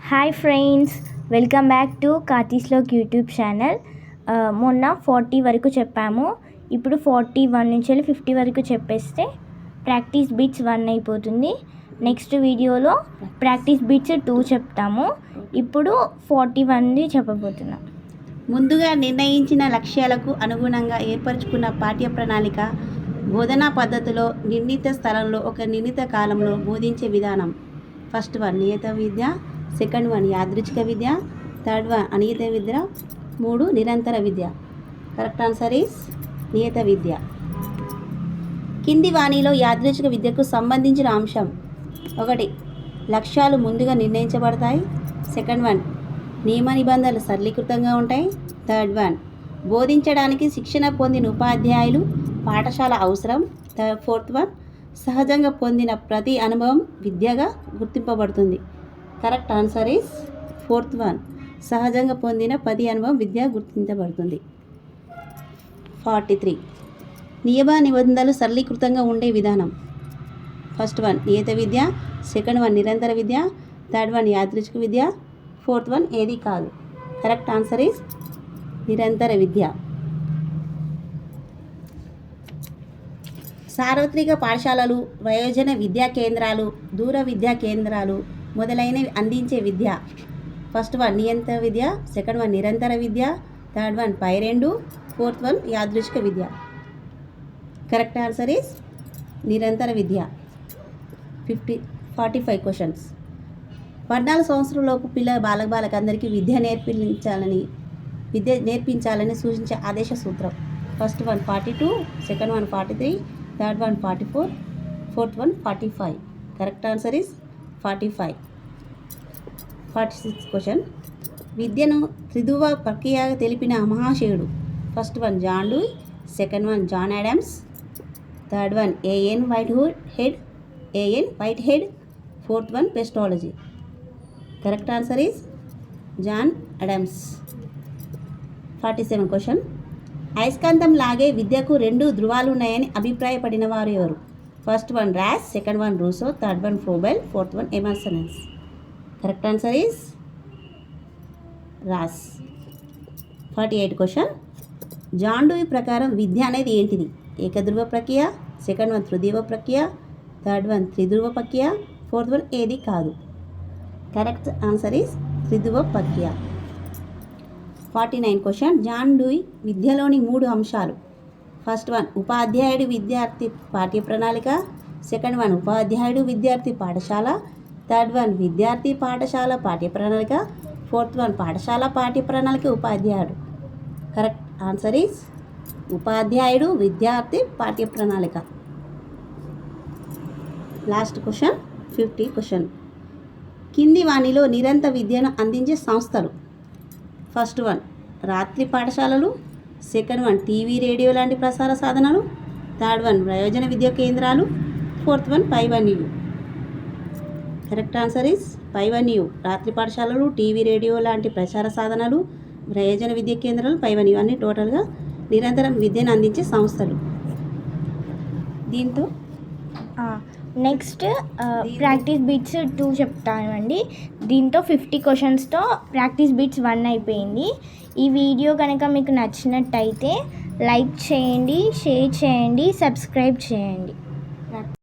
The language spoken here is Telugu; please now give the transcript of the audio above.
Hi friends, welcome back to కార్తీస్లోక్ యూట్యూబ్ ఛానల్. మొన్న 40 వరకు చెప్పాము. ఇప్పుడు 41 నుంచి 50 వరకు చెప్పేస్తే ప్రాక్టీస్ బిట్స్ 1 అయిపోతుంది. నెక్స్ట్ వీడియోలో ప్రాక్టీస్ బిట్స్ 2 చెప్తాము. ఇప్పుడు 41 చెప్పబోతున్నాం. ముందుగా నిర్ణయించిన లక్ష్యాలకు అనుగుణంగా ఏర్పరచుకున్న పాఠ్య ప్రణాళిక బోధనా పద్ధతిలో నిర్ణీత స్థలంలో ఒక నిర్ణీత కాలంలో బోధించే విధానం. ఫస్ట్ వన్ నియత విద్య, సెకండ్ వన్ యాదృచ్ఛిక విద్య, థర్డ్ వన్ అనియత విద్య, 3 నిరంతర విద్య. కరెక్ట్ ఆన్సర్ ఈస్ నియత విద్య. కింది వాణిలో యాదృచ్ఛిక విద్యకు సంబంధించిన అంశం: 1 లక్ష్యాలు ముందుగా నిర్ణయించబడతాయి. సెకండ్ వన్ నియమ నిబంధనలు సరళీకృతంగా ఉంటాయి. థర్డ్ వన్ బోధించడానికి శిక్షణ పొందిన ఉపాధ్యాయులు పాఠశాల అవసరం. ఫోర్త్ వన్ సహజంగా పొందిన ప్రతి అనుభవం విద్యగా గుర్తింపబడుతుంది. Correct answer is fourth one, సహజంగా పొందిన ప్రతి అనుభవం విద్య గుర్తించబడుతుంది. 43 నియమ నిబంధనలు సరళీకృతంగా ఉండే విధానం. ఫస్ట్ వన్ నియత విద్య, సెకండ్ వన్ నిరంతర విద్య, థర్డ్ వన్ యాదృచ్ఛిక విద్య, ఫోర్త్ వన్ ఏది కాదు. కరెక్ట్ ఆన్సర్ ఈస్ నిరంతర విద్య. సార్వత్రిక పాఠశాలలు, వయోజన విద్యా కేంద్రాలు, దూర విద్యా కేంద్రాలు మొదలైనవి అందించే విద్య. ఫస్ట్ వన్ నియంత్రణ విద్య, సెకండ్ వన్ నిరంతర విద్య, థర్డ్ వన్ పై 2, ఫోర్త్ వన్ యాదృచ్ఛిక విద్య. కరెక్ట్ ఆన్సర్ ఈస్ నిరంతర విద్య. 45 క్వశ్చన్స్. 14 సంవత్సరంలోపు బాలకందరికీ విద్య నేర్పించాలని సూచించే ఆదేశ సూత్రం. First one 42, second one 43, third one 44, fourth one 45. Correct answer is 45. 46 question. విద్యను త్రిధువ ప్రక్రియగా తెలిపిన మహాశయుడు. First one John Dewey, second one John Adams, third one A N whitehead, fourth one Pestalozzi. Correct answer is John Adams. 47 question. అయస్కాంతం లాగే విద్యకు 2 ధృవాలు ఉన్నాయని అభిప్రాయపడిన వారు ఎవరు? First one Ross, second one Rousseau, third one Froebel, fourth one ఎమర్సన్స్. Correct answer is Ross. 48 question. John Dewey ప్రకారం విద్య అనేది ఏంటిది? ఏకధ్రువ ప్రక్రియ, సెకండ్ వన్ త్రిధ్రువ ప్రక్రియ, థర్డ్ వన్ త్రిధ్రువ ప్రక్రియ, ఫోర్త్ వన్ ఏది కాదు. కరెక్ట్ ఆన్సర్ ఈస్ త్రిధ్రువ ప్రక్రియ. 49 క్వశ్చన్. జాన్ డూయ్ విద్యలోని 3 అంశాలు. ఫస్ట్ వన్ ఉపాధ్యాయుడు విద్యార్థి పాఠ్య ప్రణాళిక, సెకండ్ వన్ ఉపాధ్యాయుడు విద్యార్థి పాఠశాల, థర్డ్ వన్ విద్యార్థి పాఠశాల పాఠ్య ప్రణాళిక, ఫోర్త్ వన్ పాఠశాల పాఠ్య ప్రణాళిక ఉపాధ్యాయుడు. కరెక్ట్ ఆన్సర్ ఈస్ ఉపాధ్యాయుడు విద్యార్థి పాఠ్య ప్రణాళిక. Last question 50 question. కింది వాణిలో నిరంతర విద్యను అందించే సంస్థలు. ఫస్ట్ వన్ రాత్రి పాఠశాలలు, సెకండ్ వన్ టీవీ రేడియో లాంటి ప్రసార సాధనాలు, థర్డ్ వన్ ప్రయోజన విద్యా కేంద్రాలు, ఫోర్త్ వన్ పైవన్యూ. కరెక్ట్ ఆన్సర్ ఈస్ పైవన్యూ. రాత్రి పాఠశాలలు, టీవీ రేడియో లాంటి ప్రసార సాధనాలు, ప్రయోజన విద్యా కేంద్రాలు, పైవన్యూ అన్ని టోటల్గా నిరంతరం విద్యను అందించే సంస్థలు. దీంతో నెక్స్ట్ ప్రాక్టీస్ బిట్స్ 2 చెప్తామండి. దీంతో 50 క్వశ్చన్స్తో ప్రాక్టీస్ బిట్స్ 1 అయిపోయింది. ఈ వీడియో కనుక మీకు నచ్చినట్టయితే లైక్ చేయండి, షేర్ చేయండి, సబ్స్క్రైబ్ చేయండి.